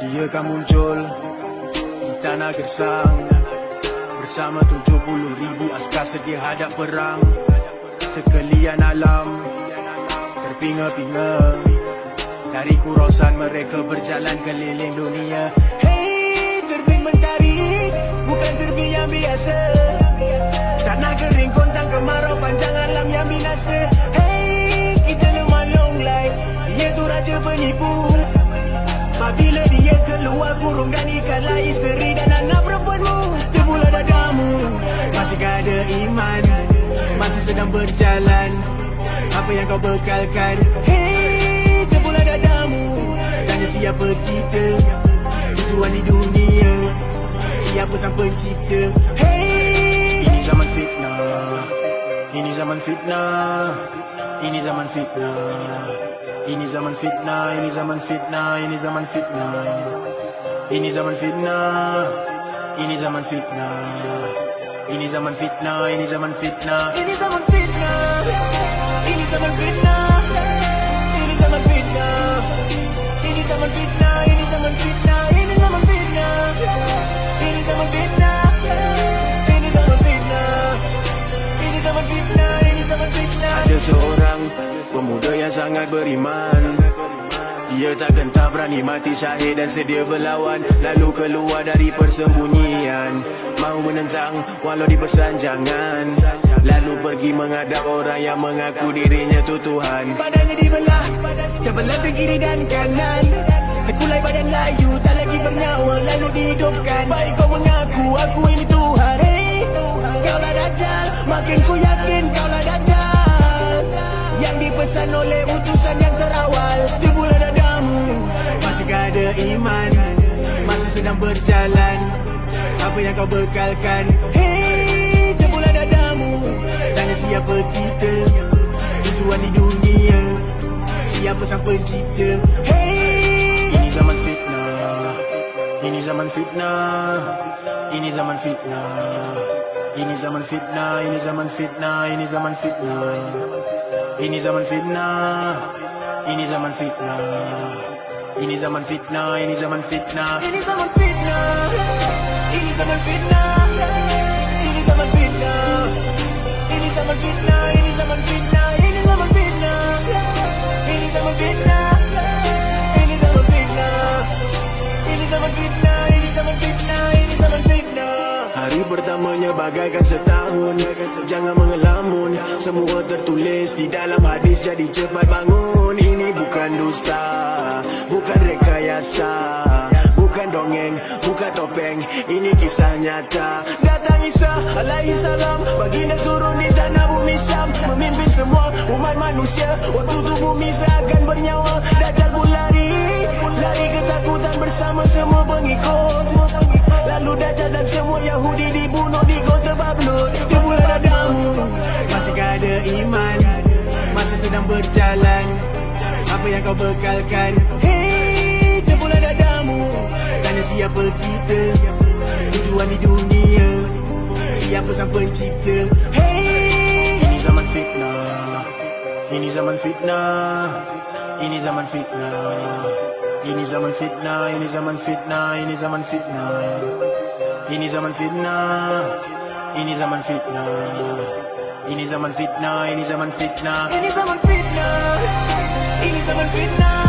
Dia kan muncul di tanah gersang bersama 70,000 askar sedia hadap perang. Sekalian alam terpinga-pinga, dari kurosan mereka berjalan keliling dunia. Hey, terbit mentari bukan terbit yang biasa. Tanah kering kontang kemarau panjang alam yang binasa. Hey, kita lemah longlai, dia tu raja penipu. Apabila dia keluar kurung dan ikanlah isteri dan anak perempuanmu. Terbulah dadamu, masihkah ada iman? Masih sedang berjalan, apa yang kau bekalkan? Hey, terbulah dadamu, tanya siapa kita, tujuan di dunia, siapa sang pencipta? Hey, ini zaman fitnah, ini zaman fitnah, ini zaman fitnah. Ini zaman fitnah, ini zaman fitnah, ini zaman fitnah. Ini zaman fitnah, ini zaman fitnah. Ini zaman fitnah, ini zaman fitnah. Ini zaman fitnah, ini zaman fitnah. Ini zaman fitnah, ini zaman fitnah, ini zaman fitnah. Ini zaman fitnah, ini zaman fitnah. Ini zaman fitnah, ini zaman fitnah, ini zaman fitnah. Ada seorang pemuda yang sangat beriman. Dia tak gentar berani mati syahid dan sedia berlawan. Lalu keluar dari persembunyian, mahu menentang walau dipesan jangan. Lalu pergi menghadap orang yang mengaku dirinya tu Tuhan. Badannya dibelah, terbelah ke kiri dan kanan. Terkulai badan layu, tak lagi bernyawa, lalu dihidupkan. Baik kau mengaku, aku ini Tuhan. Hey, kaulah Dajjal, makin ku yakin kaulah Dajjal. Yang dipesan oleh utusan yang terawal. Terbulah dadamu, masihkah ada iman? Masih sedang berjalan, apa yang kau bekalkan? Hey, terbulah dadamu, tanya siapa kita, tujuan di dunia, siapa sang pencipta? Hey, ini zaman fitnah, ini zaman fitnah, ini zaman fitnah. Ini zaman fitnah, ini zaman fitnah, ini zaman fitnah. Ini zaman fitnah, ini zaman fitnah. Ini zaman fitnah, ini zaman fitnah. Ini zaman fitnah, ini zaman fitnah. Ini zaman fitnah, ini zaman fitnah, ini zaman fitnah. Ini zaman fitnah, ini zaman fitnah. Ini zaman fitnah, ini zaman fitnah, ini zaman fitnah, ini zaman fitnah. Hari pertamanya bagaikan setahun, jangan mengelamun. Semua tertulis di dalam hadis, jadi cepat bangun. Ini bukan dusta, bukan rekayasa, bukan dongeng, bukan topeng. Ini kisah nyata. Datang Isa alaihi salam, baginda turun di tanah bumi Syam, memimpin semua umat manusia. Waktu tu bumi seakan bernyawa, Dajjal pun lari ketakutan bersama semua pengikut. Lalu Dajjal dan semua Yahudi dibunuh di kota Babylon. Terbulah dadamu, masihkah ada iman? Masih sedang berjalan, apa yang kau bekalkan? Hey, terbulah dadamu, tanya siapa kita, tujuan di dunia, siapa sang pencipta? Hey, ini zaman fitnah, ini zaman fitnah. Ini zaman fitnah, ini zaman fitnah, ini zaman fitnah, ini zaman fitnah. Ini zaman fitnah, ini zaman fitnah. Ini zaman fitnah, ini zaman fitnah. Ini zaman fitnah, ini zaman fitnah.